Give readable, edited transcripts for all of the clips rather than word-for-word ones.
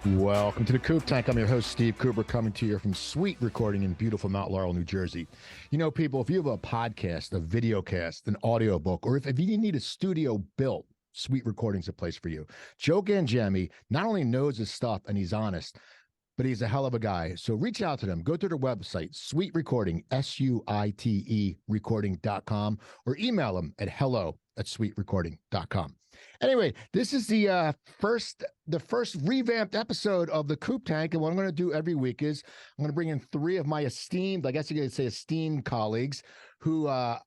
Welcome to the Coop Tank. I'm your host, Steve Cooper, coming to you from SuiteRecording in beautiful Mount Laurel, New Jersey. You know, people, if you have a podcast, a video cast, an audio book, or if you need a studio built, SuiteRecording's a place for you. Joe Gangemi not only knows his stuff and he's honest, but he's a hell of a guy. So reach out to them. Go to their website, SuiteRecording, SUITE recording.com, or email them at hello@suiterecording.com. Anyway, this is the first revamped episode of the Coop Tank, and what I'm going to do every week is I'm going to bring in three of my esteemed, I guess you could say esteemed colleagues who are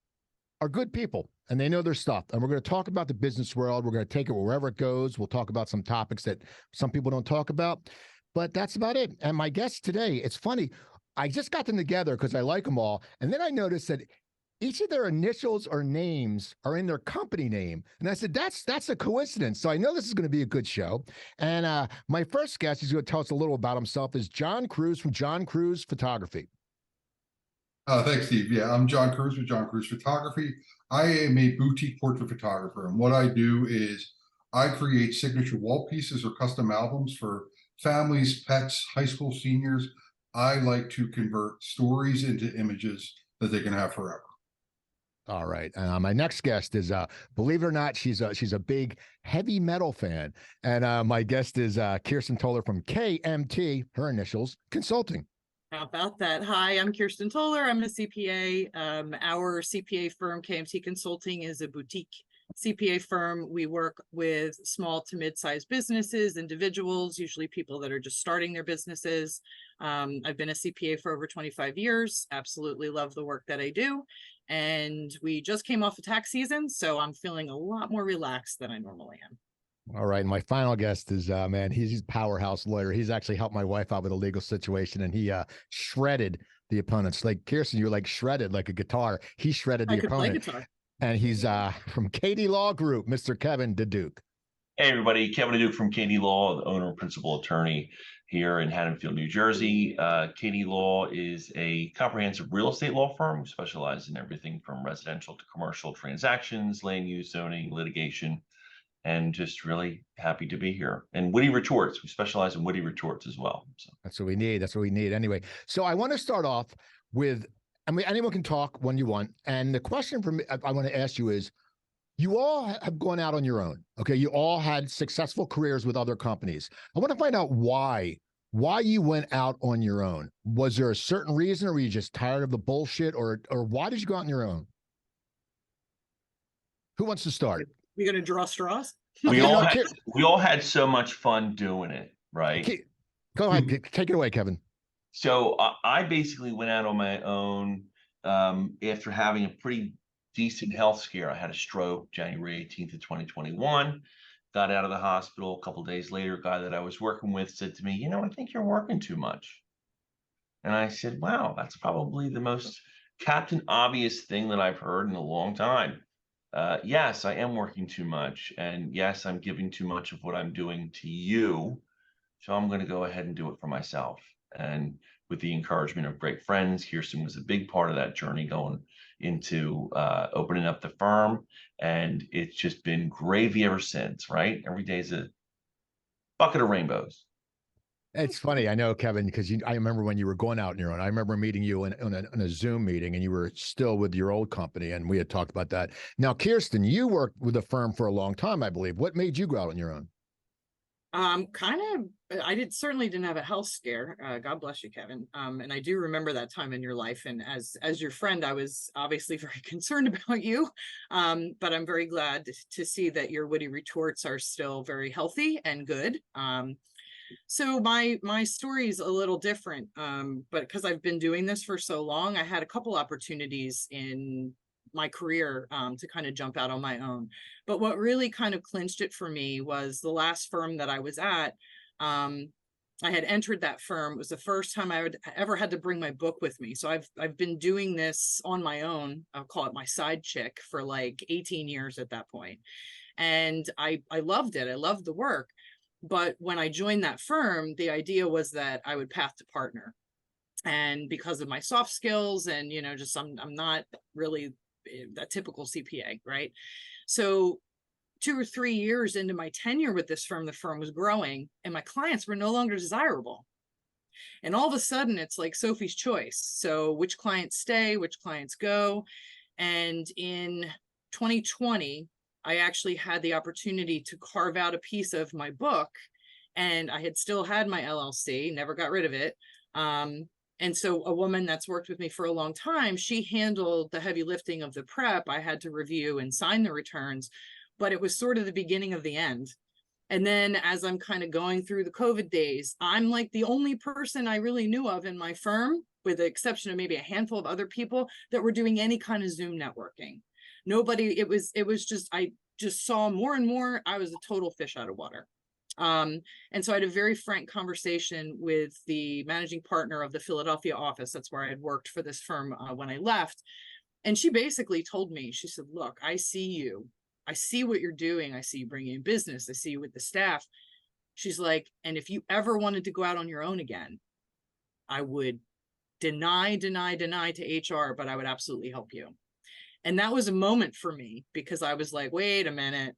good people, and they know their stuff. And we're going to talk about the business world. We're going to take it wherever it goes. We'll talk about some topics that some people don't talk about, but that's about it. And my guests today, it's funny, I just got them together because I like them all, and then I noticed that each of their initials or names are in their company name. And I said, that's a coincidence. So I know this is going to be a good show. And my first guest, he's going to tell us a little about himself, is John Cruice from John Cruice Photography. Thanks, Steve. Yeah, I'm John Cruice with John Cruice Photography. I am a boutique portrait photographer. And what I do is I create signature wall pieces or custom albums for families, pets, high school seniors. I like to convert stories into images that they can have forever. All right. My next guest is, believe it or not, she's a big heavy metal fan. And my guest is Kirsten Toler from KMT, her initials, Consulting. How about that? Hi, I'm Kirsten Toler. I'm a CPA. Our CPA firm, KMT Consulting, is a boutique CPA firm. We work with small to mid-sized businesses, individuals, usually people that are just starting their businesses. I've been a CPA for over 25 years. Absolutely love the work that I do. And we just came off of tax season, so I'm feeling a lot more relaxed than I normally am. All right. And my final guest is, man, he's a powerhouse lawyer. He's actually helped my wife out with a legal situation, and he shredded the opponents. Like Kirsten, you're like shredded like a guitar. He shredded the opponent. Play guitar. And he's from KD Law Group, Mr. Kevin Diduch. Hey, everybody. Kevin Diduch from KD Law, the owner and principal attorney here in Haddonfield, New Jersey. KD Law is a comprehensive real estate law firm. We specialize in everything from residential to commercial transactions, land use, zoning, litigation, and just really happy to be here. And witty retorts. We specialize in witty retorts as well. So that's what we need. That's what we need. Anyway, so I want to start off with, I mean, anyone can talk when you want. And the question for me, I want to ask you is, you all have gone out on your own. Okay. You all had successful careers with other companies. I want to find out why you went out on your own. Was there a certain reason, or were you just tired of the bullshit, or why did you go out on your own? Who wants to start? You going to draw straws? We all had so much fun doing it, right? Okay. Go ahead. Take it away, Kevin. So I basically went out on my own after having a pretty decent health scare. I had a stroke January 18th of 2021, got out of the hospital. A couple of days later, a guy that I was working with said to me, I think you're working too much. And I said, wow, that's probably the most Captain Obvious thing that I've heard in a long time. Yes, I am working too much. And yes, I'm giving too much of what I'm doing to you. So I'm going to go ahead and do it for myself. And with the encouragement of great friends, Kirsten was a big part of that journey going into opening up the firm. And it's just been gravy ever since, right? Every day is a bucket of rainbows. It's funny. I know, Kevin, because I remember when you were going out on your own. I remember meeting you in a Zoom meeting, and you were still with your old company, and we had talked about that. Now, Kirsten, you worked with a firm for a long time, I believe. What made you go out on your own? I certainly didn't have a health scare. God bless you, Kevin. And I do remember that time in your life. And as your friend, I was obviously very concerned about you. But I'm very glad to see that your witty retorts are still very healthy and good. So my story is a little different. But because I've been doing this for so long, I had a couple opportunities in my career to kind of jump out on my own. But what really kind of clinched it for me was the last firm that I was at. I had entered that firm. It was the first time I ever had to bring my book with me. So I've been doing this on my own. I'll call it my side chick for like 18 years at that point. And I loved it. I loved the work. But when I joined that firm, the idea was that I would path to partner. And because of my soft skills and, just I'm not really a typical CPA, right? So 2 or 3 years into my tenure with this firm, the firm was growing and my clients were no longer desirable. And all of a sudden it's like Sophie's choice. So which clients stay, which clients go. And in 2020, I actually had the opportunity to carve out a piece of my book, and I had still had my LLC, never got rid of it. And so a woman that's worked with me for a long time, she handled the heavy lifting of the prep. I had to review and sign the returns, but it was sort of the beginning of the end. And then as I'm kind of going through the COVID days, I'm like the only person I really knew of in my firm, with the exception of maybe a handful of other people, that were doing any kind of Zoom networking. Nobody, it was just, I just saw more and more, I was a total fish out of water. And so I had a very frank conversation with the managing partner of the Philadelphia office. That's where I had worked for this firm when I left. And she basically told me, she said, look, I see you. I see what you're doing. I see you bringing in business. I see you with the staff. She's like, and if you ever wanted to go out on your own again, I would deny to HR, but I would absolutely help you. And that was a moment for me, because I was like, wait a minute.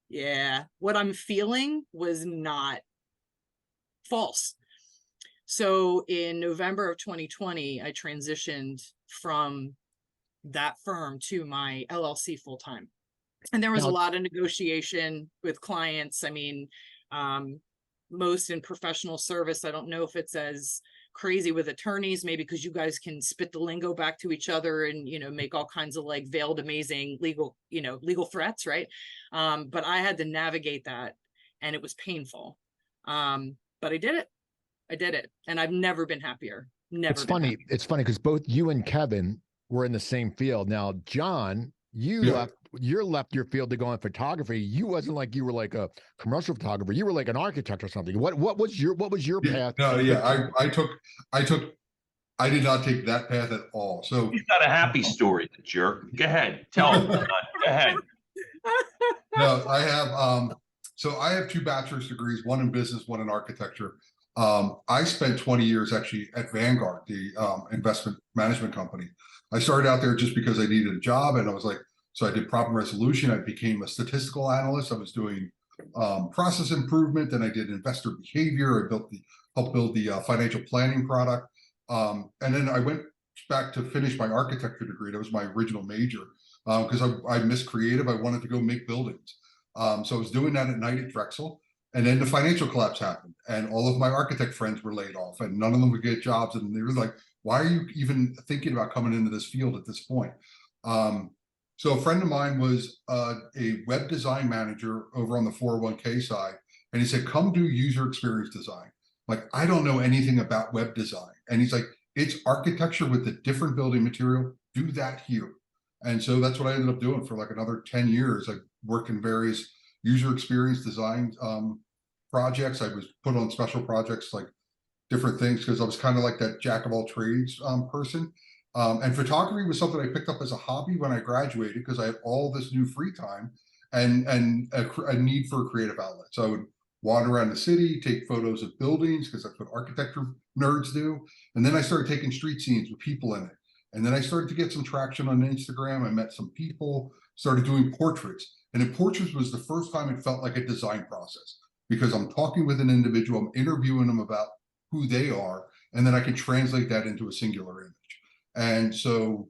Yeah, what I'm feeling was not false. So in November of 2020, I transitioned from that firm to my LLC full time. And there was a lot of negotiation with clients. I mean, most in professional service. I don't know if it's as crazy with attorneys, maybe because you guys can spit the lingo back to each other and, you know, make all kinds of like veiled, amazing legal threats, right? But I had to navigate that, and it was painful. But I did it. And I've never been happier. Never. It's funny. Happier. It's funny because both you and Kevin were in the same field. Now, John, you left your field to go in photography. You wasn't like you were like a commercial photographer. You were like an architect or something. What was your path? No, I did not take that path at all. So he's got a happy story, the jerk. Go ahead, tell him. Go ahead. No, I have so I have 2 bachelor's degrees, one in business, one in architecture. I spent 20 years actually at Vanguard, the investment management company. I started out there just because I needed a job, and I was like, so I did problem resolution. I became a statistical analyst. I was doing process improvement, and I did investor behavior. I helped build the financial planning product. And then I went back to finish my architecture degree. That was my original major, because I missed creative. I wanted to go make buildings. So I was doing that at night at Drexel. And then the financial collapse happened, and all of my architect friends were laid off, and none of them would get jobs. And they were like, why are you even thinking about coming into this field at this point? So a friend of mine was a web design manager over on the 401k side. And he said, come do user experience design. Like, I don't know anything about web design. And he's like, it's architecture with a different building material. Do that here. And so that's what I ended up doing for like another 10 years. I worked in various user experience design projects. I was put on special projects, like different things, because I was kind of like that jack of all trades person. And photography was something I picked up as a hobby when I graduated, because I had all this new free time and a need for a creative outlet. So I would wander around the city, take photos of buildings, because that's what architecture nerds do. And then I started taking street scenes with people in it. And then I started to get some traction on Instagram. I met some people, started doing portraits. And in portraits was the first time it felt like a design process, because I'm talking with an individual, I'm interviewing them about who they are, and then I can translate that into a singular image. And so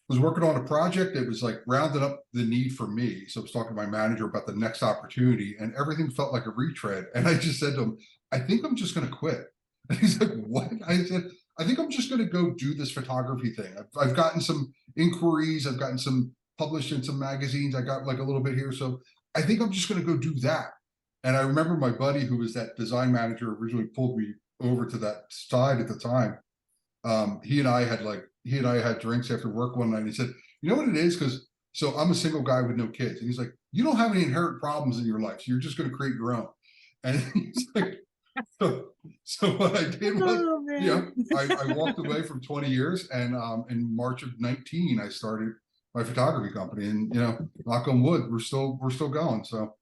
I was working on a project that was like rounded up the need for me. So I was talking to my manager about the next opportunity, and everything felt like a retread. And I just said to him, I think I'm just going to quit. And he's like, what? I said, I think I'm just going to go do this photography thing. I've gotten some inquiries. I've gotten some published in some magazines. I got like a little bit here. So I think I'm just going to go do that. And I remember my buddy, who was that design manager, originally pulled me over to that side at the time. He and I had drinks after work one night, and he said, you know what it is? Because so I'm a single guy with no kids. And he's like, you don't have any inherent problems in your life. So you're just going to create your own. And he's like, so what I did was, I walked away from 20 years, and in March of 19, I started my photography company, and, knock on wood, we're still going. So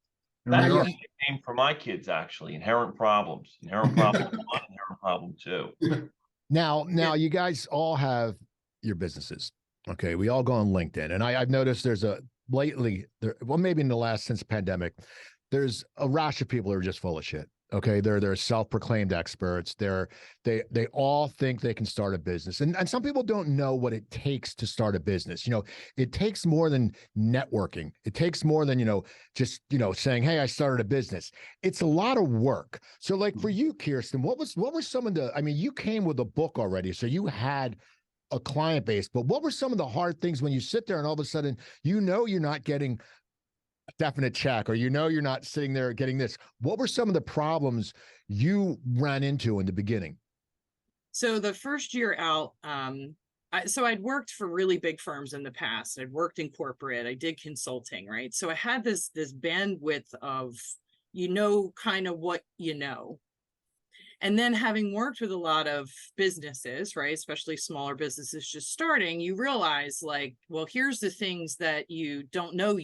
that's a name for my kids, actually. Inherent problems. Inherent problem 1, inherent problem 2. Now you guys all have your businesses. Okay. We all go on LinkedIn, and I've noticed there's lately, well, maybe in the last since pandemic, there's a rash of people who are just full of shit. Okay, they're self-proclaimed experts. They all think they can start a business, and some people don't know what it takes to start a business. It takes more than networking. It takes more than just saying, "Hey, I started a business." It's a lot of work. So, like for you, Kirsten, what were some of the? I mean, you came with a book already, so you had a client base, but what were some of the hard things when you sit there and all of a sudden you're not getting a definite check, or you're not sitting there getting this? What were some of the problems you ran into in the beginning? So the first year out, so I'd worked for really big firms in the past. I'd worked in corporate. I did consulting, right? So I had this bandwidth of kind of what you know. And then having worked with a lot of businesses, right, especially smaller businesses just starting, you realize like, well, here's the things that you don't know.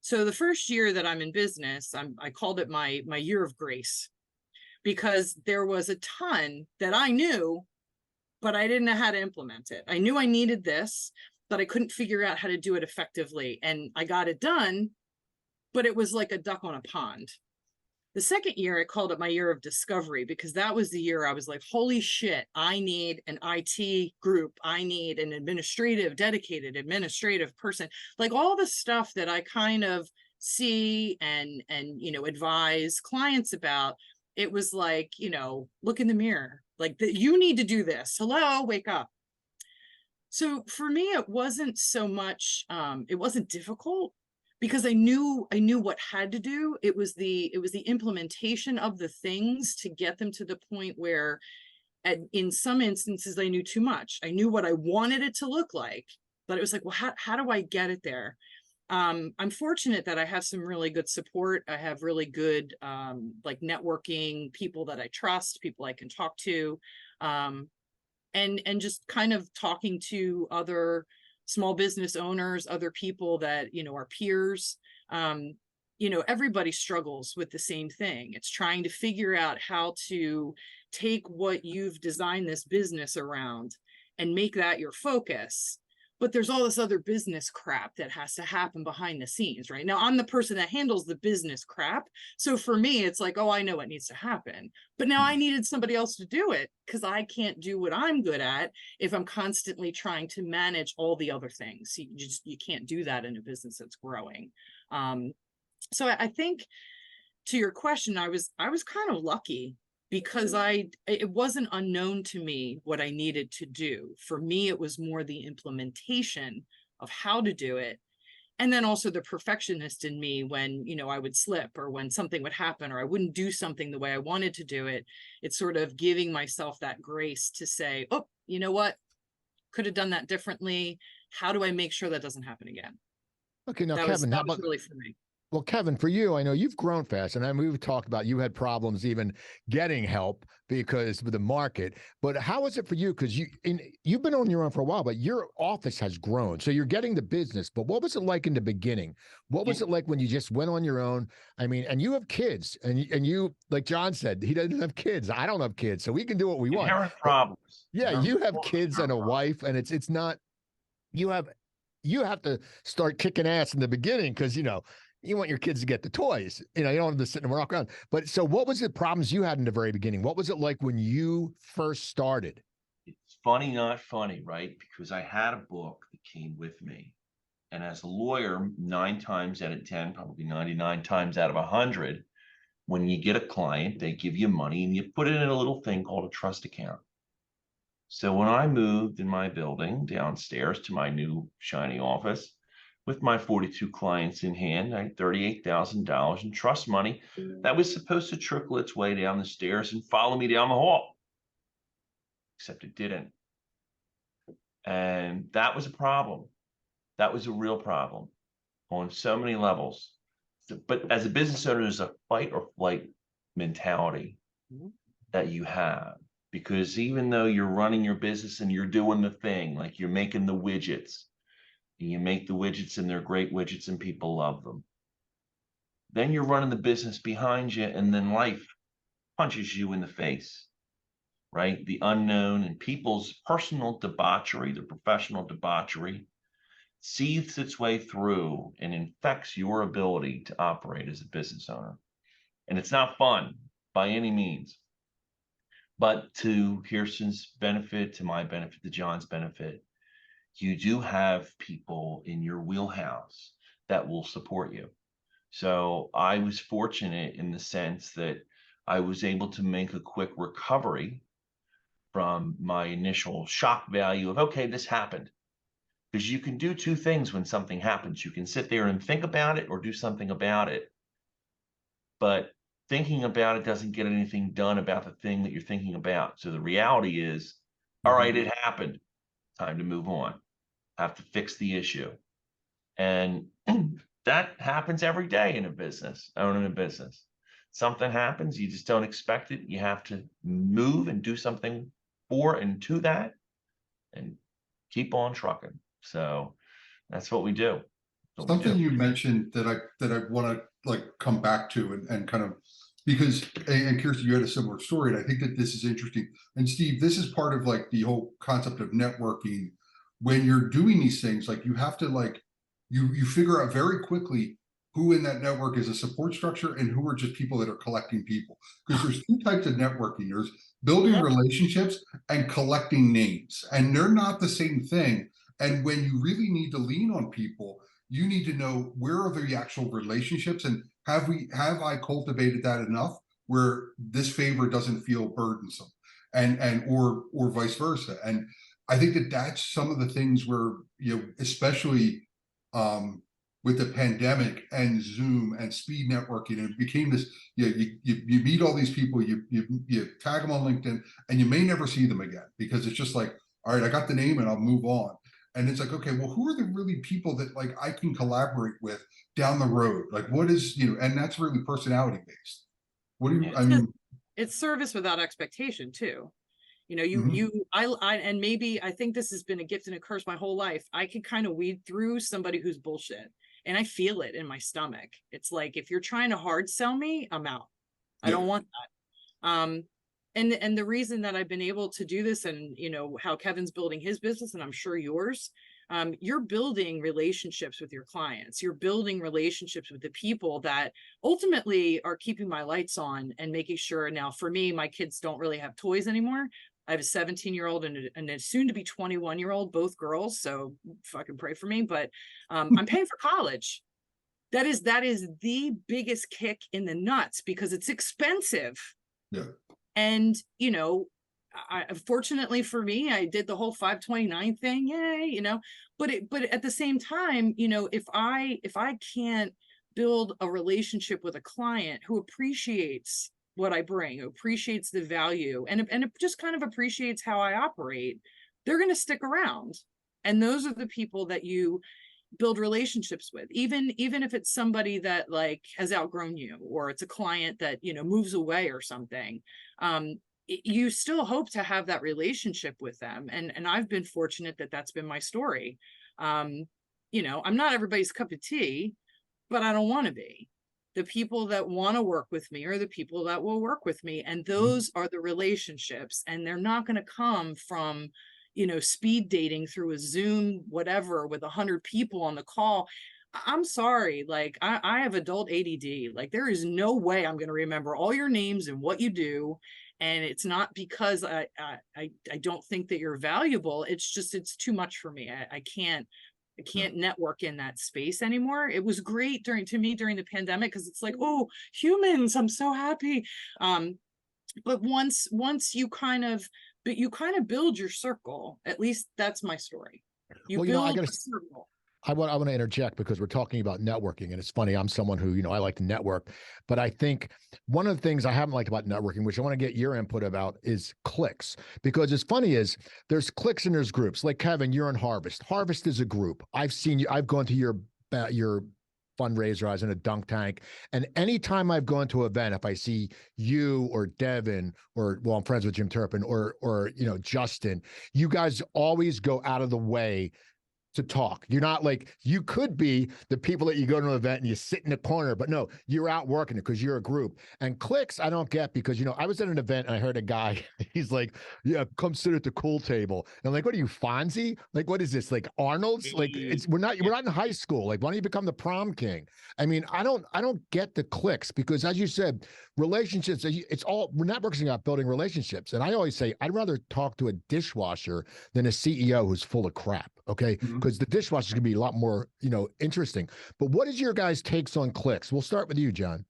So the first year that I'm in business, I called it my year of grace, because there was a ton that I knew, but I didn't know how to implement it. I knew I needed this, but I couldn't figure out how to do it effectively. And I got it done, but it was like a duck on a pond. The second year, I called it my year of discovery, because that was the year I was like, holy shit, I need an IT group. I need an dedicated administrative person. Like all the stuff that I kind of see and advise clients about. It was like, look in the mirror, like you need to do this. Hello, wake up. So for me, it wasn't so much, it wasn't difficult, because I knew what had to do. It was the implementation of the things to get them to the point where in some instances I knew too much. I knew what I wanted it to look like, but it was like, well, how do I get it there? I'm fortunate that I have some really good support. I have really good like networking, people that I trust, people I can talk to, and just kind of talking to other small business owners, other people that, are peers. Everybody struggles with the same thing. It's trying to figure out how to take what you've designed this business around and make that your focus. But there's all this other business crap that has to happen behind the scenes, right? Now, I'm the person that handles the business crap. So for me, it's like, oh, I know what needs to happen. But now I needed somebody else to do it, because I can't do what I'm good at if I'm constantly trying to manage all the other things. You can't do that in a business that's growing. So I think, to your question, I was kind of lucky, because it wasn't unknown to me what I needed to do. For me, it was more the implementation of how to do it. And then also the perfectionist in me, when, I would slip, or when something would happen, or I wouldn't do something the way I wanted to do it. It's sort of giving myself that grace to say, oh, you know what? Could have done that differently. How do I make sure that doesn't happen again? Okay, now, That Kevin, how was about really for me. Well, Kevin, for you, I know you've grown fast, and we've talked about you had problems even getting help because of the market. But how is it for you? Because you've been on your own for a while, but your office has grown, so you're getting the business. But what was it like in the beginning? What was it like when you just went on your own? I mean, and you have kids, and you, like John said, he doesn't have kids. I don't have kids, so we can do what we want. Inherent problems. Yeah, you have kids and a wife, and it's not. You have to start kicking ass in the beginning, because you want your kids to get the toys. You don't have to sit and walk around. But so what was the problems you had in the very beginning? What was it like when you first started? It's funny, not funny, right? Because I had a book that came with me. And as a lawyer, 9 times out of 10, probably 99 times out of 100, when you get a client, they give you money and you put it in a little thing called a trust account. So when I moved in my building downstairs to my new shiny office, with my 42 clients in hand, I had $38,000 in trust money that was supposed to trickle its way down the stairs and follow me down the hall. Except it didn't. And that was a problem. That was a real problem on so many levels. But as a business owner, there's a fight or flight mentality that you have. Because even though you're running your business and you're doing the thing, like you're making the widgets, you make the widgets and they're great widgets and people love them. Then you're running the business behind you, and then life punches you in the face, right? The unknown and people's personal debauchery, the professional debauchery. seethes its way through and infects your ability to operate as a business owner. And it's not fun by any means. But to Kirsten's benefit, to my benefit, to John's benefit, you do have people in your wheelhouse that will support you. So I was fortunate in the sense that I was able to make a quick recovery from my initial shock value of, okay, this happened. Because you can do two things when something happens. You can sit there and think about it or do something about it. But thinking about it doesn't get anything done about the thing that you're thinking about. So the reality is, all right, it happened. Time to move on. Have to fix the issue. And that happens every day in a business, owning a business. Something happens, you just don't expect it. You have to move and do something for and to that and keep on trucking. So that's what we do. Something you mentioned that I want to like come back to and kind of, because, and Kirsten, you had a similar story, and I think that this is interesting. And Steve, this is part of like the whole concept of networking. When you're doing these things, like you have to like, you figure out very quickly who in that network is a support structure and who are just people that are collecting people. Because there's two types of networking. There's building relationships and collecting names, and they're not the same thing. And when you really need to lean on people, you need to know where are the actual relationships, and have I cultivated that enough where this favor doesn't feel burdensome, and or vice versa. And I think that that's some of the things where, you know, especially with the pandemic and Zoom and speed networking, and it became this, you meet all these people, you tag them on LinkedIn, and you may never see them again, because it's just like, all right, I got the name and I'll move on. And it's like, okay, well, who are the really people that like I can collaborate with down the road? Like, what is, you know, and that's really personality based. What do you, I mean, it's service without expectation too. You know, I, and maybe I think this has been a gift and a curse my whole life. I can kind of weed through somebody who's bullshit, and I feel it in my stomach. It's like, if you're trying to hard sell me, I'm out. I don't want that. And the reason that I've been able to do this, and you know how Kevin's building his business, and I'm sure yours, you're building relationships with your clients. You're building relationships with the people that ultimately are keeping my lights on and making sure. Now, for me, my kids don't really have toys anymore. I have a 17-year-old and a soon to be 21-year-old, both girls. So fucking pray for me. But I'm paying for college. That is the biggest kick in the nuts, because it's expensive. Yeah. And, you know, fortunately for me, I did the whole 529 thing. Yay, you know, but at the same time, you know, if I can't build a relationship with a client who appreciates what I bring, who appreciates the value, and it just kind of appreciates how I operate, they're going to stick around. And those are the people that you build relationships with, even if it's somebody that like has outgrown you, or it's a client that, you know, moves away or something. You still hope to have that relationship with them. And I've been fortunate that that's been my story. You know, I'm not everybody's cup of tea, but I don't want to be. The people that want to work with me are the people that will work with me. And those are the relationships. And they're not going to come from, you know, speed dating through a Zoom, whatever, with 100 people on the call. I'm sorry. Like I have adult ADD. Like there is no way I'm going to remember all your names and what you do. And it's not because I don't think that you're valuable. It's just, it's too much for me. I can't network in that space anymore. It was great during the pandemic, because it's like, oh, humans, I'm so happy. But once you kind of build your circle. At least that's my story. You build a circle. I want to interject, because we're talking about networking, and it's funny. I'm someone who, you know, I like to network, but I think one of the things I haven't liked about networking, which I want to get your input about, is cliques. Because it's funny is there's cliques and there's groups. Like Kevin, you're in Harvest. Harvest is a group. I've seen you. I've gone to your fundraiser. I was in a dunk tank, and anytime I've gone to an event, if I see you or Devin, or, well, I'm friends with Jim Turpin, or you know, Justin, you guys always go out of the way to talk. You're not like, you could be the people that you go to an event and you sit in the corner, but no, you're out working it because you're a group. And clicks, I don't get, because, you know, I was at an event and I heard a guy, he's like, yeah, come sit at the cool table. And I'm like, what are you, Fonzie? Like, what is this? Like Arnold's? Like, it's, we're not in high school. Like, why don't you become the prom king? I mean, I don't get the clicks, because as you said, relationships, it's all, networking about building relationships. And I always say, I'd rather talk to a dishwasher than a CEO who's full of crap. Okay. Because the dishwasher is going to be a lot more, you know, interesting. But what is your guys' takes on clicks? We'll start with you, John.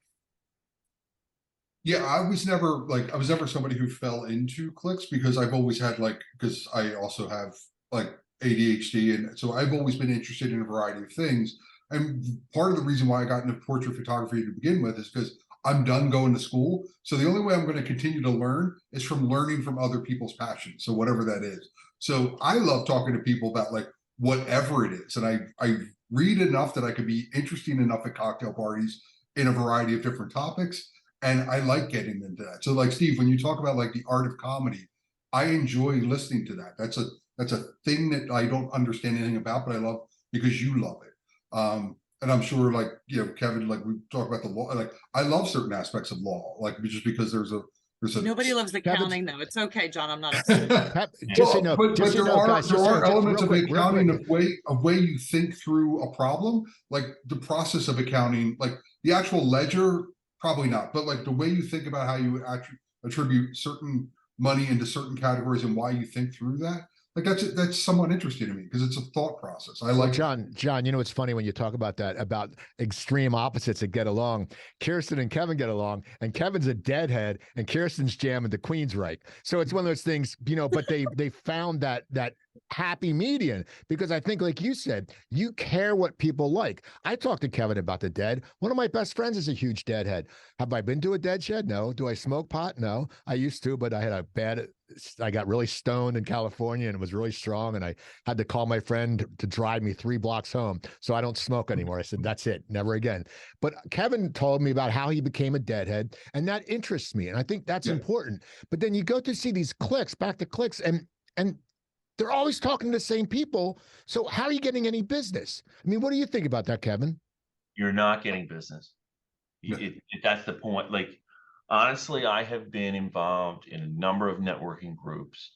Yeah, I was never somebody who fell into clicks, because I've always had because I also have like ADHD. And so I've always been interested in a variety of things. And part of the reason why I got into portrait photography to begin with is because I'm done going to school. So the only way I'm going to continue to learn is from learning from other people's passions. So whatever that is. So I love talking to people about like whatever it is. And I read enough that I could be interesting enough at cocktail parties in a variety of different topics. And I like getting into that. So like Steve, when you talk about like the art of comedy, I enjoy listening to that. That's a thing that I don't understand anything about, but I love because you love it. And I'm sure, like, you know, Kevin, like we talk about the law, like I love certain aspects of law, like just because there's a Nobody loves accounting, though. It's okay, John. I'm not upset. Just so you know, but there are elements of accounting of way you think through a problem, like the process of accounting, like the actual ledger, probably not, but like the way you think about how you actually attribute certain money into certain categories and why you think through that. Like that's somewhat interesting to me because it's a thought process. I like John, you know, it's funny when you talk about that, about extreme opposites that get along. Kirsten and Kevin get along, and Kevin's a deadhead and Kirsten's jamming the Queen's right. So it's one of those things, you know, but they found that happy median, because I think, like you said, you care what people like. I talked to Kevin about the Dead. One of my best friends is a huge Deadhead. Have I been to a Dead shed? No. Do I smoke pot? No. I used to, but I got really stoned in California and it was really strong. And I had to call my friend to drive me 3 blocks home. So I don't smoke anymore. I said, that's it. Never again. But Kevin told me about how he became a Deadhead, and that interests me. And I think that's important. But then you go to see these clicks, back to clicks, and they're always talking to the same people. So how are you getting any business? I mean, what do you think about that, Kevin? You're not getting business. That's the point. Like, honestly, I have been involved in a number of networking groups,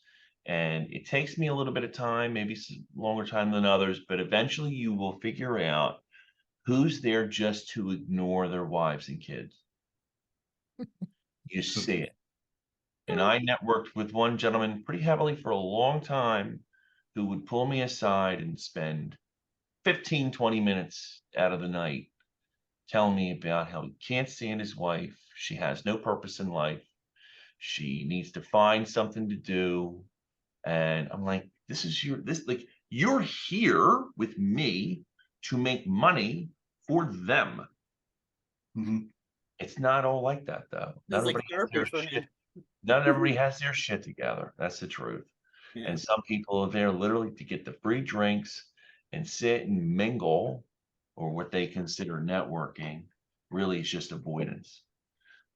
and it takes me a little bit of time, maybe longer time than others, but eventually you will figure out who's there just to ignore their wives and kids. You see it. And I networked with one gentleman pretty heavily for a long time, who would pull me aside and spend 15, 20 minutes out of the night telling me about how he can't stand his wife. She has no purpose in life. She needs to find something to do. And I'm like, you're here with me to make money for them. It's not all like that, though. Not everybody has their shit together. That's the truth. Yeah. And some people are there literally to get the free drinks and sit and mingle, or what they consider networking. Really, it's just avoidance.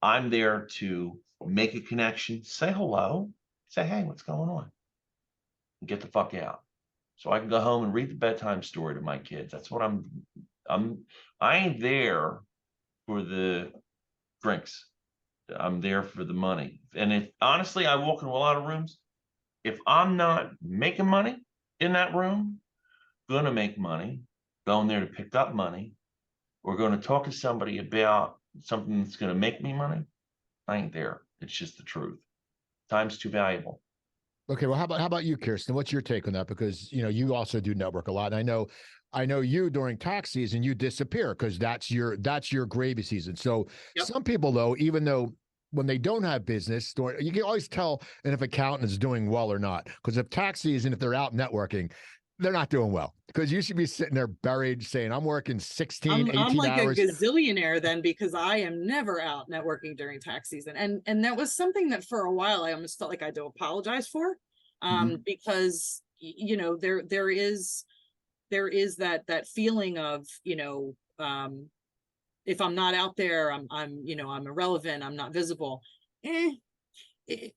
I'm there to make a connection, say hello, say, hey, what's going on? And get the fuck out. So I can go home and read the bedtime story to my kids. That's what I ain't there for the drinks. I'm there for the money. And honestly, I walk into a lot of rooms. If I'm not making money in that room, gonna make money, going there to pick up money, or going to talk to somebody about something that's going to make me money, I ain't there. It's just the truth. Time's too valuable. Okay, well, how about you, Kirsten? What's your take on that? Because, you know, you also do network a lot. And I know you during tax season, you disappear because that's your gravy season. So some people, though, even though when they don't have business, you can always tell if accountant is doing well or not. Because if tax season, if they're out networking, they're not doing well, because you should be sitting there buried saying, I'm working 18 I'm like hours. a gazillionaire then, because I am never out networking during tax season. And that was something that for a while I almost felt like I had to apologize for, because, you know, there is that feeling of, you know, if I'm not out there, I'm irrelevant, I'm not visible.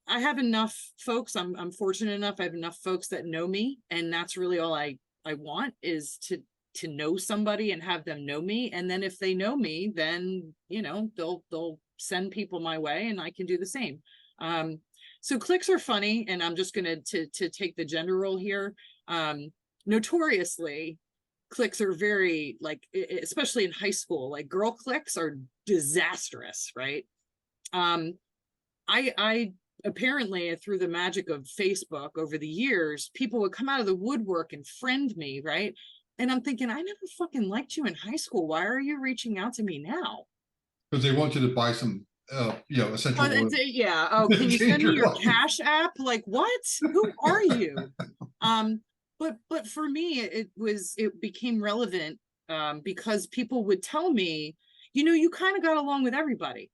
I have enough folks. I'm fortunate enough. I have enough folks that know me, and that's really all I I want is to know somebody and have them know me. And then if they know me, then, you know, they'll send people my way and I can do the same. So clicks are funny, and I'm just going to take the gender role here. Notoriously, clicks are very, like, especially in high school, like girl clicks are disastrous, right? I apparently, through the magic of Facebook over the years, people would come out of the woodwork and friend me, right? And I'm thinking, I never fucking liked you in high school. Why are you reaching out to me now? Because they want you to buy some, you know, essential oil. Yeah. Oh, can you send me your Cash App? Like, what? Who are you? But for me, it became relevant because people would tell me, you know, you kind of got along with everybody.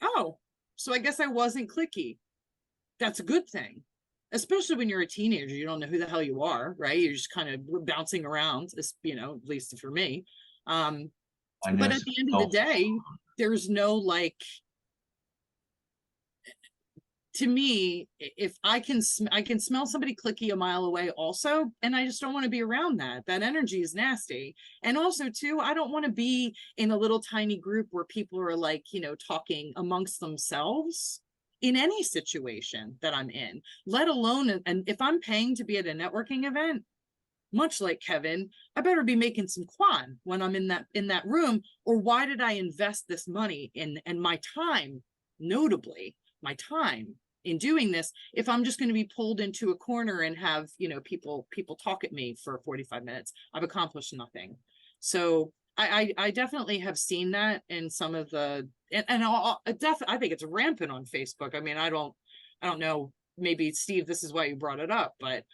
Oh, so I guess I wasn't cliquey. That's a good thing, especially when you're a teenager. You don't know who the hell you are, right? You're just kind of bouncing around, you know, at least for me. But at the end of the day, there's no, like, to me, if I can smell somebody cliquey a mile away also, and I just don't want to be around that. That energy is nasty. And also too, I don't want to be in a little tiny group where people are, like, you know, talking amongst themselves in any situation that I'm in, let alone, and if I'm paying to be at a networking event, much like Kevin, I better be making some quan when I'm in that room. Or why did I invest this money and my time, notably my time in doing this, if I'm just going to be pulled into a corner and have, you know, people talk at me for 45 minutes? I've accomplished nothing. So I definitely have seen that in some of the, and I think it's rampant on Facebook. I mean, I don't know, maybe Steve, this is why you brought it up, but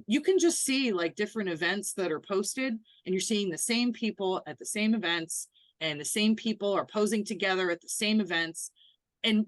you can just see, like, different events that are posted, and you're seeing the same people at the same events, and the same people are posing together at the same events. And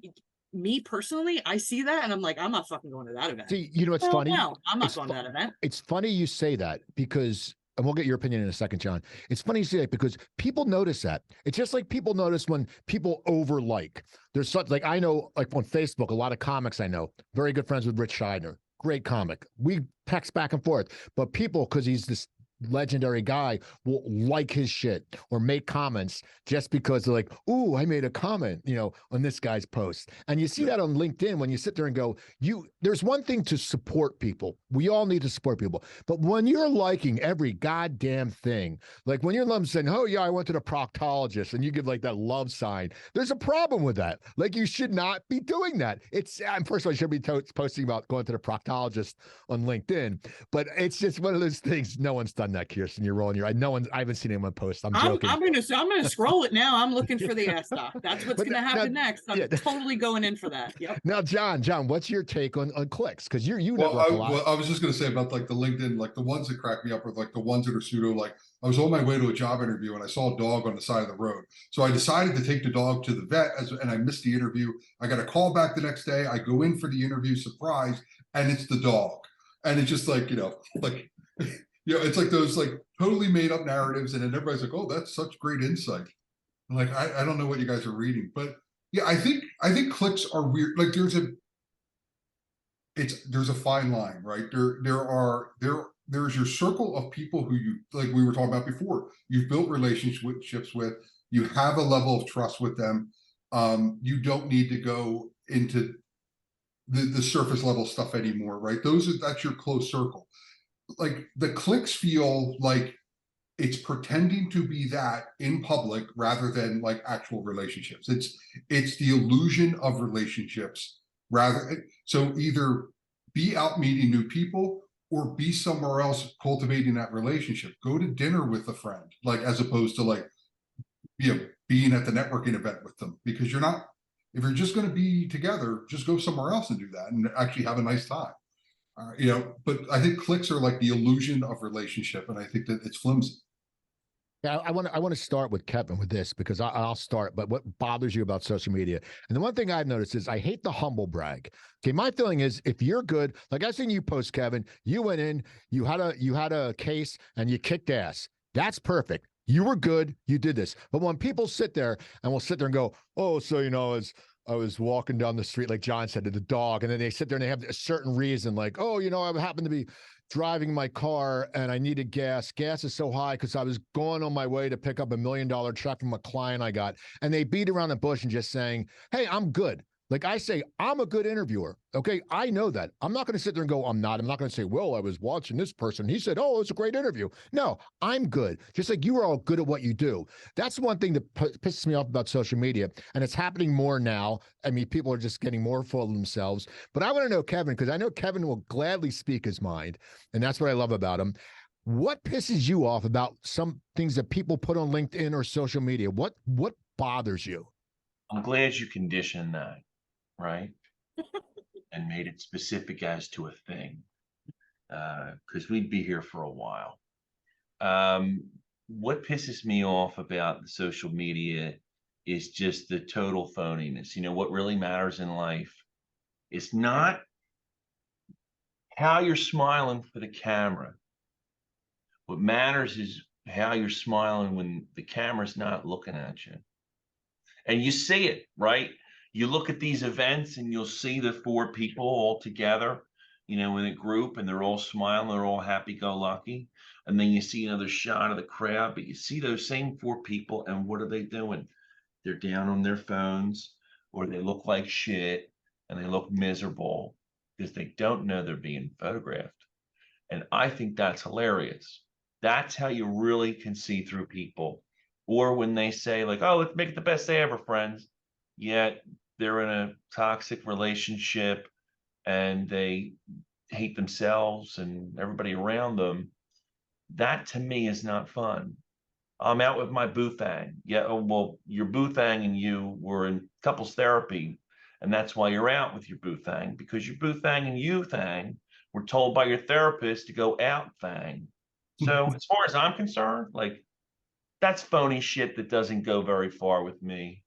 me personally, I see that and I'm like, I'm not fucking going to that event. See, you know, it's funny. No, I'm not going to that event. It's funny you say that, because, and we'll get your opinion in a second, John. It's funny you say that because people notice that. It's just like people notice when people over like. There's such, like, I know, like, on Facebook, a lot of comics I know, very good friends with Rich Scheidner. Great comic. We text back and forth, but people, because he's this legendary guy, will like his shit or make comments just because they're like, ooh, I made a comment, you know, on this guy's post. And you see that on LinkedIn when you sit there and go, there's one thing to support people. We all need to support people. But when you're liking every goddamn thing, like when you're saying, oh yeah, I went to the proctologist, and you give like that love sign, there's a problem with that. Like, you should not be doing that. It's, first of all, you should be posting about going to the proctologist on LinkedIn, but it's just one of those things. No one's done that, Kirsten. You're rolling your eye. I haven't seen anyone post. I'm joking. I'm gonna scroll it now. I'm looking for the stock. That's what's gonna happen next. I'm totally going in for that. Yep. Now, John, what's your take on clicks? Because you well, network a lot. Well, I was just gonna say about, like, the LinkedIn, like, the ones that crack me up are, like, the ones that are pseudo. Like, I was on my way to a job interview and I saw a dog on the side of the road. So I decided to take the dog to the vet, and I missed the interview. I got a call back the next day. I go in for the interview, surprise, and it's the dog. And it's just like, you know, like, you know, it's like those, like, totally made up narratives, and then everybody's like, oh, that's such great insight. I'm like, I don't know what you guys are reading, but yeah, I think clicks are weird. Like, there's a fine line, right? There's your circle of people who you, like we were talking about before, you've built relationships with, you have a level of trust with them. You don't need to go into the surface level stuff anymore, right? That's your close circle. Like, the clicks feel like it's pretending to be that in public rather than, like, actual relationships. It's the illusion of relationships so either be out meeting new people or be somewhere else cultivating that relationship. Go to dinner with a friend, like, as opposed to, like, you know, being at the networking event with them, because if you're just going to be together, just go somewhere else and do that and actually have a nice time. You know, but I think clicks are like the illusion of relationship, and I think that it's flimsy. Yeah, I want to start with Kevin with this, because I'll start. But what bothers you about social media? And the one thing I've noticed is I hate the humble brag. Okay, my feeling is, if you're good, like I've seen you post, Kevin, you went in, you had a case and you kicked ass. That's perfect. You were good. You did this. But when people sit there and go, oh, so, you know, I was walking down the street, like John said, to the dog, and then they sit there and they have a certain reason, like, oh, you know, I happened to be driving my car and I needed gas. Gas is so high because I was going on my way to pick up $1 million check from a client I got. And they beat around the bush and just saying, hey, I'm good. Like I say, I'm a good interviewer. Okay. I know that. I'm not going to sit there and go, I'm not. I'm not going to say, well, I was watching this person. He said, oh, it's a great interview. No, I'm good. Just like you are all good at what you do. That's one thing that pisses me off about social media. And it's happening more now. I mean, people are just getting more full of themselves. But I want to know Kevin, because I know Kevin will gladly speak his mind. And that's what I love about him. What pisses you off about some things that people put on LinkedIn or social media? What bothers you? I'm glad you conditioned that, right? And made it specific as to a thing, because we'd be here for a while. What pisses me off about the social media is just the total phoniness. You know, what really matters in life is not how you're smiling for the camera. What matters is how you're smiling when the camera's not looking at you. And you see it, right? You look at these events and you'll see the 4 people all together, you know, in a group, and they're all smiling, they're all happy-go-lucky. And then you see another shot of the crowd, but you see those same 4 people, and what are they doing? They're down on their phones, or they look like shit, and they look miserable because they don't know they're being photographed. And I think that's hilarious. That's how you really can see through people. Or when they say like, oh, let's make it the best day ever, friends. Yet they're in a toxic relationship and they hate themselves and everybody around them. That to me is not fun. I'm out with my boo thang. Yeah, oh, well, your boo thang and you were in couples therapy, and that's why you're out with your boo thang, because your boo thang and you thang were told by your therapist to go out thang. So as far as I'm concerned, like, that's phony shit that doesn't go very far with me.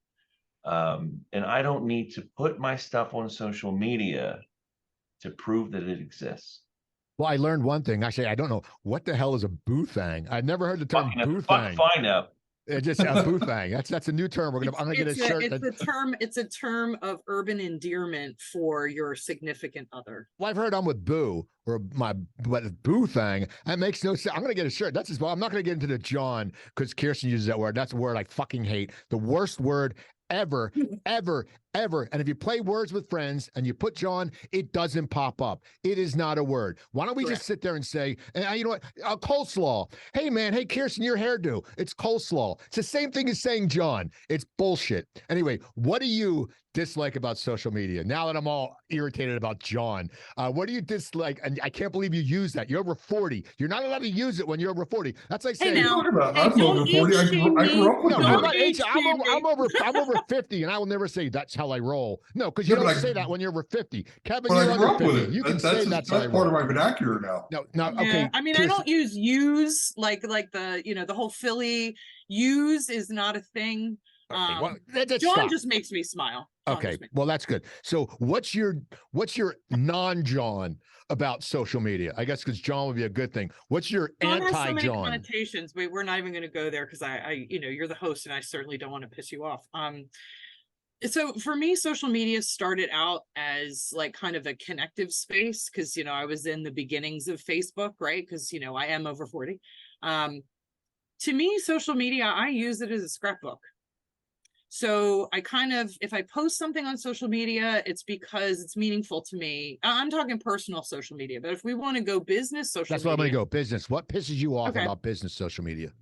And I don't need to put my stuff on social media to prove that it exists. Well, I learned one thing. Actually, I don't know what the hell is a boo thang. I've never heard the term boo thang. Find out. Just a boo thang. That's a new term. I'm gonna get a shirt. It's a term of urban endearment for your significant other. Well, I've heard I'm with boo or but boo thang. That makes no sense. I'm gonna get a shirt. That's as well. I'm not gonna get into the John because Kirsten uses that word. That's a word I fucking hate. The worst word ever, ever, ever. And if you play words with friends and you put John, it doesn't pop up. It is not a word. Why don't we just sit there and say, you know what, coleslaw. Hey, man, hey, Kirsten, your hairdo. It's coleslaw. It's the same thing as saying John. It's bullshit. Anyway, what do you dislike about social media? Now that I'm all irritated about John, what do you dislike? And I can't believe you use that. You're over 40. You're not allowed to use it when you're over 40. That's like saying, I'm over 40. I grew up with no, it. I'm over 50, and I will never say that's how I roll. No, because you don't say that when you're over 50. Kevin, you're under 50. You can say that's how I roll. That's part of my vernacular now. No, okay. Yeah, I mean, I don't use like the, you know, the whole Philly use is not a thing. Okay, well, John just makes me smile. Okay, well, that's good. So what's your non-John about social media? I guess because John would be a good thing. What's your anti-John? So many connotations, but we're not even going to go there because I, you know, you're the host and I certainly don't want to piss you off. So for me, social media started out as like kind of a connective space because, you know, I was in the beginnings of Facebook, right? Because, you know, I am over 40. To me, social media, I use it as a scrapbook. So I kind of, if I post something on social media, it's because it's meaningful to me. I'm talking personal social media, but if we want to go business social media. That's what I'm going to go, business. What pisses you off about business social media?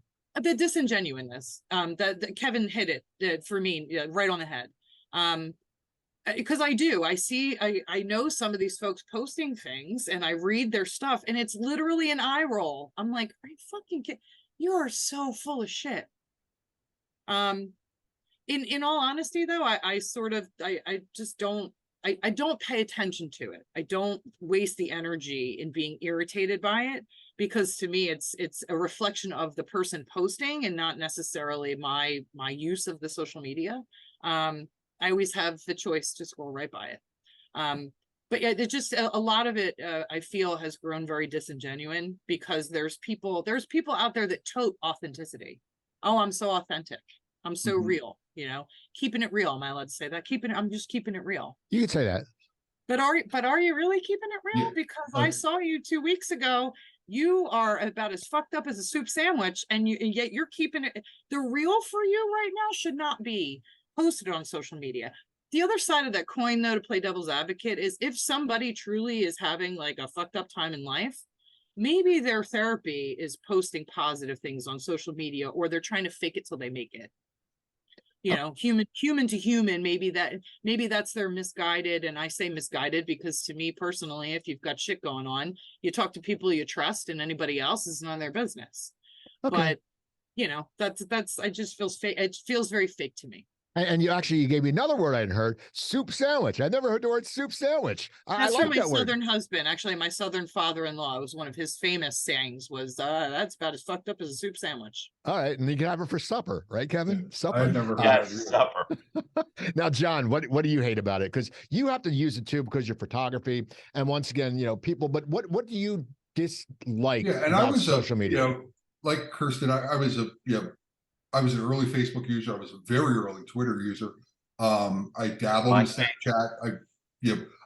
The disingenuousness. The Kevin hit it for me right on the head. Because I know some of these folks posting things and I read their stuff and it's literally an eye roll. I'm like, are you fucking kidding? You are so full of shit. In all honesty, though, I just don't pay attention to it. I don't waste the energy in being irritated by it because to me, it's a reflection of the person posting and not necessarily my use of the social media. I always have the choice to scroll right by it. But yeah, it's just a lot of it, I feel, has grown very disingenuous because there's people out there that tote authenticity. Oh, I'm so authentic. I'm so real, you know, keeping it real. Am I allowed to say that? I'm just keeping it real. You can say that. But are you really keeping it real? Yeah. Because I saw you 2 weeks ago. You are about as fucked up as a soup sandwich, and yet you're keeping it. The real for you right now should not be posted on social media. The other side of that coin, though, to play devil's advocate, is if somebody truly is having like a fucked up time in life, maybe their therapy is posting positive things on social media, or they're trying to fake it till they make it. You know, human to human, maybe that's their misguided. And I say misguided because to me personally, if you've got shit going on, you talk to people you trust, and anybody else is none of their business. Okay. But you know, that's I just feels fake. It feels very fake to me. And you gave me another word I hadn't heard, soup sandwich. I never heard the word soup sandwich. I That's like from my that word. southern husband. Actually, my southern father-in-law, was one of his famous sayings was, that's about as fucked up as a soup sandwich. All right. And you can have it for supper, right, Kevin? Supper. I never heard Yes, that either. supper. Now, John, what do you hate about it? Because you have to use it too because your photography. And once again, you know, people, but what do you dislike Yeah, and about I was social media? You know, like Kirsten, I was a I was an early Facebook user. I was a very early Twitter user. I dabbled in Snapchat.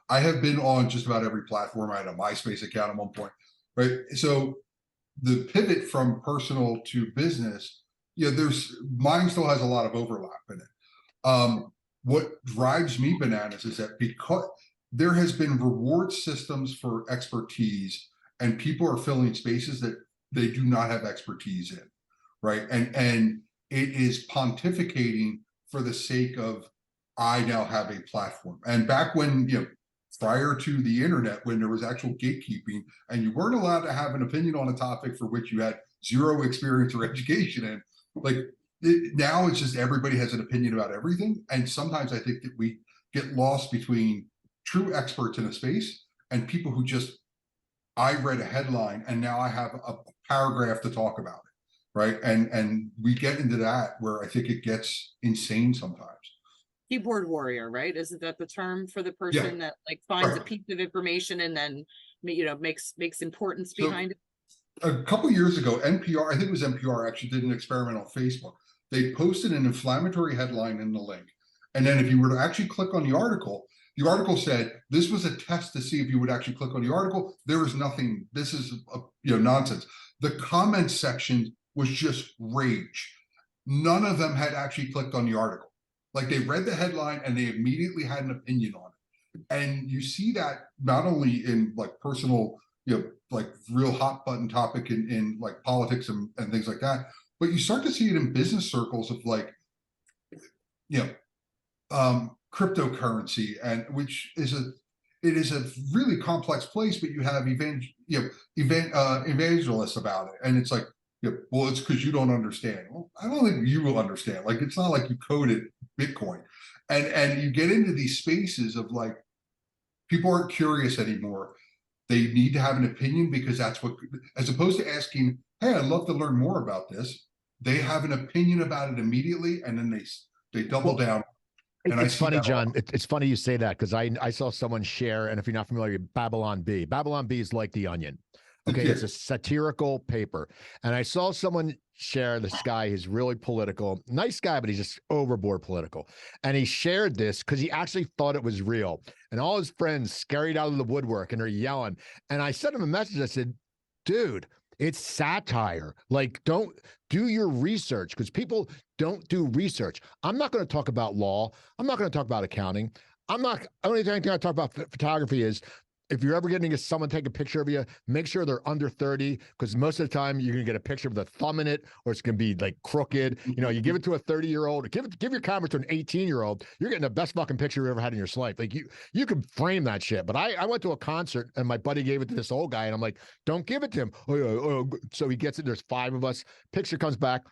I have been on just about every platform. I had a MySpace account at one point, right? So the pivot from personal to business, mine still has a lot of overlap in it. What drives me bananas is that because there has been reward systems for expertise, and people are filling spaces that they do not have expertise in, right? And it is pontificating for the sake of, I now have a platform. And back when, prior to the internet, when there was actual gatekeeping and you weren't allowed to have an opinion on a topic for which you had zero experience or education in, now it's just everybody has an opinion about everything. And sometimes I think that we get lost between true experts in a space and people who just, I read a headline and now I have a paragraph to talk about it, right? And we get into that where I think it gets insane sometimes. Keyboard warrior, right? Isn't that the term for the person that finds a piece of information and then makes importance behind it? A couple years ago, NPR, I think it was NPR, actually did an experiment on Facebook. They posted an inflammatory headline in the link, and then if you were to actually click on the article said this was a test to see if you would actually click on the article. There was nothing. This is nonsense. The comment section was just rage. None of them had actually clicked on the article. Like, they read the headline and they immediately had an opinion on it. And you see that not only in personal, real hot button topic in politics and things like that, but you start to see it in business circles of cryptocurrency, and which is a really complex place, but you have evangelists about it. And it's like, well, it's because you don't understand. Well, I don't think you will understand. It's not like you coded Bitcoin. And you get into these spaces of people aren't curious anymore. They need to have an opinion because that's what, as opposed to asking, hey, I'd love to learn more about this. They have an opinion about it immediately, and then they double down. And it's funny, John. It's funny you say that, because I saw someone share, and if you're not familiar with Babylon Bee is like The Onion. Okay, it's a satirical paper. And I saw someone share, this guy, he's really political, nice guy, but he's just overboard political. And he shared this because he actually thought it was real. And all his friends scurried out of the woodwork and they're yelling. And I sent him a message. I said, dude, it's satire. Don't do your research, because people don't do research. I'm not going to talk about law. I'm not going to talk about accounting. Only thing I talk about photography is, if you're ever getting someone take a picture of you, make sure they're under 30, because most of the time you're going to get a picture with a thumb in it, or it's going to be crooked. You give it to a 30-year-old, give your camera to an 18-year-old, you're getting the best fucking picture you ever had in your life. You can frame that shit. But I went to a concert and my buddy gave it to this old guy, and I'm like, don't give it to him. So he gets it. There's 5 of us. Picture comes back,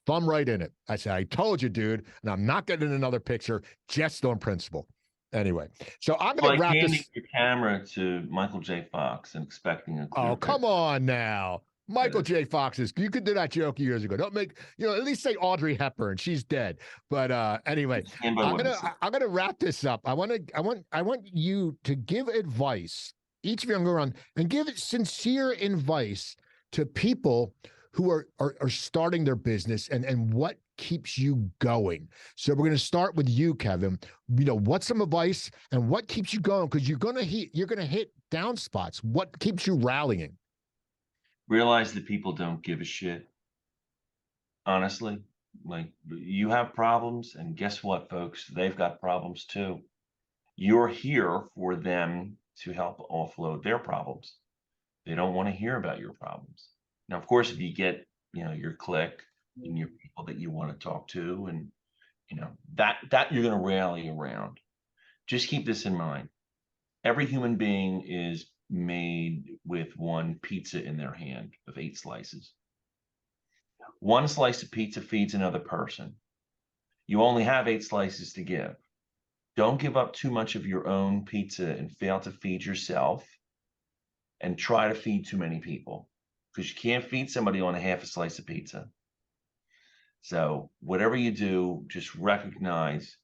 thumb right in it. I said, I told you, dude, and I'm not getting another picture just on principle. Anyway, so I'm going to wrap this. Your camera to Michael J. Fox and expecting a clear come picture. on now. Michael J. Fox you could do that joke years ago. Don't make, at least say Audrey Hepburn. She's dead. But anyway, I'm gonna wrap this up. I want you to give advice. Each of you, I'm going around and give sincere advice to people who are starting their business, and what keeps you going? So we're going to start with you, Kevin. What's some advice and what keeps you going? Because you're going to hit down spots. What keeps you rallying? Realize that people don't give a shit. Honestly, like, you have problems, and guess what, folks? They've got problems too. You're here for them to help offload their problems. They don't want to hear about your problems. Now, of course, if you get, your clique and your people that you want to talk to, and, that you're going to rally around. Just keep this in mind. Every human being is made with one pizza in their hand with 8 slices. One slice of pizza feeds another person. You only have 8 slices to give. Don't give up too much of your own pizza and fail to feed yourself, and try to feed too many people, because you can't feed somebody on a half a slice of pizza. So whatever you do, just recognize,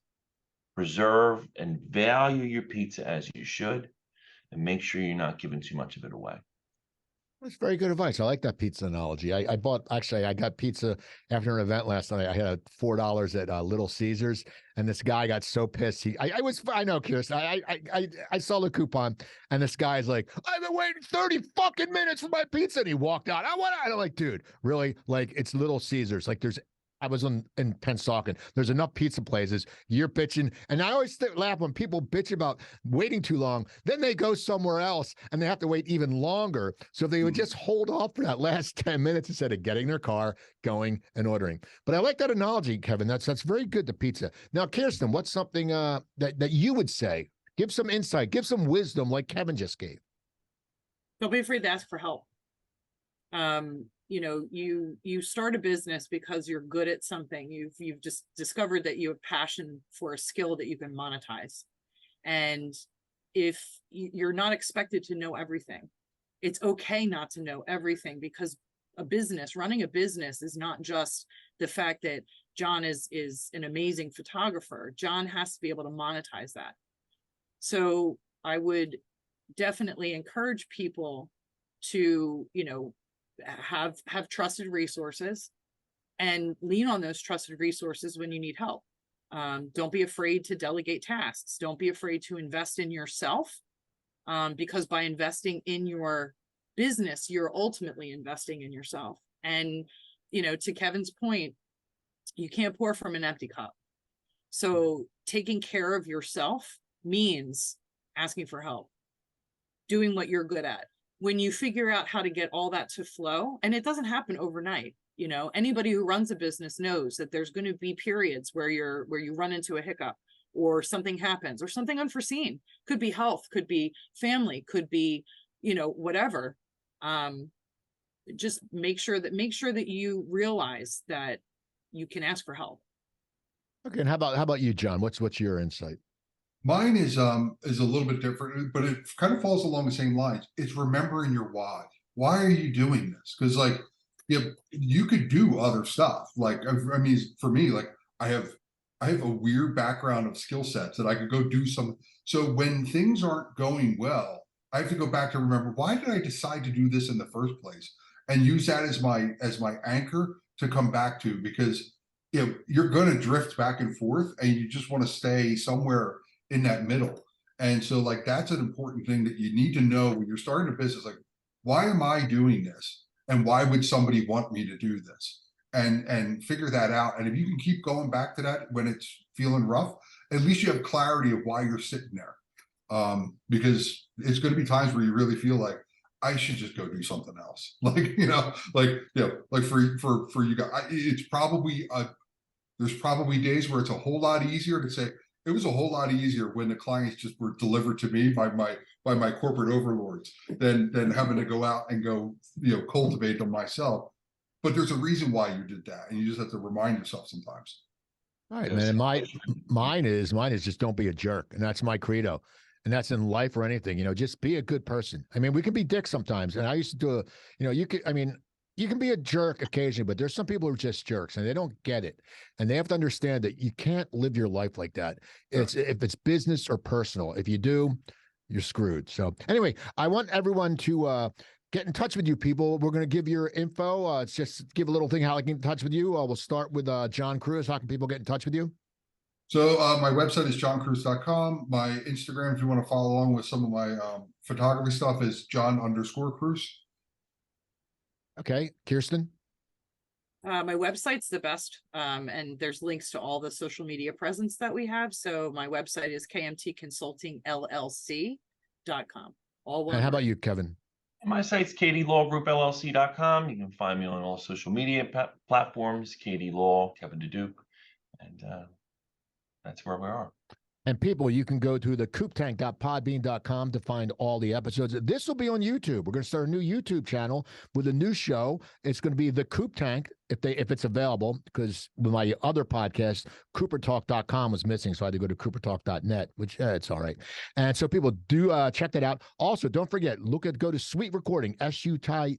preserve, and value your pizza as you should, and make sure you're not giving too much of it away. That's very good advice. I like that pizza analogy. I got pizza after an event last night. I had $4 at Little Caesars, and this guy got so pissed. I know, Kirsten. I saw the coupon, and this guy's like, I've been waiting 30 fucking minutes for my pizza, and he walked out. I'm like, dude, really? Like, it's Little Caesars. Like, I was in Pennsauken. There's enough pizza places. You're bitching. And I always laugh when people bitch about waiting too long. Then they go somewhere else and they have to wait even longer. So if they would just hold off for that last 10 minutes instead of getting their car, going and ordering. But I like that analogy, Kevin. That's very good, the pizza. Now, Kirsten, what's something that you would say? Give some insight, give some wisdom like Kevin just gave. Don't be afraid to ask for help. You start a business because you're good at something. You've just discovered that you have passion for a skill that you can monetize. And if you're not expected to know everything, it's okay not to know everything, because running a business is not just the fact that John is an amazing photographer. John has to be able to monetize that. So I would definitely encourage people to, have trusted resources, and lean on those trusted resources when you need help. Don't be afraid to delegate tasks. Don't be afraid to invest in yourself, because by investing in your business, you're ultimately investing in yourself. And, to Kevin's point, you can't pour from an empty cup. So taking care of yourself means asking for help, doing what you're good at. When you figure out how to get all that to flow, and it doesn't happen overnight, anybody who runs a business knows that there's going to be periods where you run into a hiccup, or something happens, or something unforeseen. Could be health, could be family, could be, whatever. Just make sure that you realize that you can ask for help. Okay. And how about you, John? What's your insight? Mine is a little bit different, but it kind of falls along the same lines. It's remembering your why. Why are you doing this? Because you could do other stuff. Like, I mean, for me, like, I have a weird background of skill sets that I could go do some. So when things aren't going well, I have to go back to remember, why did I decide to do this in the first place, and use that as my anchor to come back to, because you're going to drift back and forth, and you just want to stay somewhere in that middle. And so, like, that's an important thing that you need to know when you're starting a business. Like, why am I doing this, and why would somebody want me to do this? And figure that out. And if you can keep going back to that when it's feeling rough, at least you have clarity of why you're sitting there. Because it's going to be times where you really feel like, I should just go do something else. Like for you guys, it's probably there's probably days where it's a whole lot easier to say, it was a whole lot easier when the clients just were delivered to me by my corporate overlords than having to go out and go, cultivate them myself. But there's a reason why you did that, and you just have to remind yourself sometimes. All right, man. Mine is just don't be a jerk, and that's my credo. And that's in life or anything, just be a good person. I mean, we can be dicks sometimes, and I used to do you can be a jerk occasionally, but there's some people who are just jerks, and they don't get it. And they have to understand that you can't live your life like that. If it's business or personal. If you do, you're screwed. So anyway, I want everyone to get in touch with you, people. We're going to give your info. It's just give a little thing how I can get in touch with you. We'll start with John Cruice. How can people get in touch with you? So my website is johncruice.com. My Instagram, if you want to follow along with some of my photography stuff, is John_Cruice. Okay, Kirsten. My website's the best, and there's links to all the social media presence that we have. So my website is KMT Consulting LLC.com. All one. And how word. about you, Kevin? My site's kdlawgroupllc.com. You can find me on all social media platforms, KD Law, Kevin Diduch, and that's where we are. And people, you can go to the cooptank.podbean.com to find all the episodes. This will be on YouTube. We're going to start a new YouTube channel with a new show. It's going to be the Coop Tank if it's available, because with my other podcast, coopertalk.com was missing, so I had to go to coopertalk.net, which it's all right. And so people do check that out. Also, don't forget, go to SuiteRecording, SUITE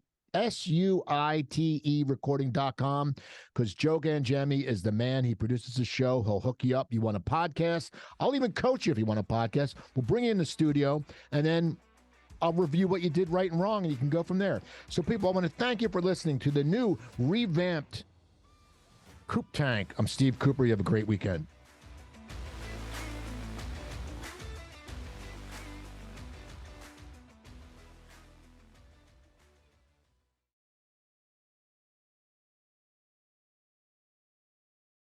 recording.com, because Joe Gangemi is the man. He produces the show. He'll hook you up. You want a podcast? I'll even coach you if you want a podcast. We'll bring you in the studio, and then I'll review what you did right and wrong, and you can go from there. So people, I want to thank you for listening to the new revamped Coop Tank. I'm Steve Cooper. You have a great weekend.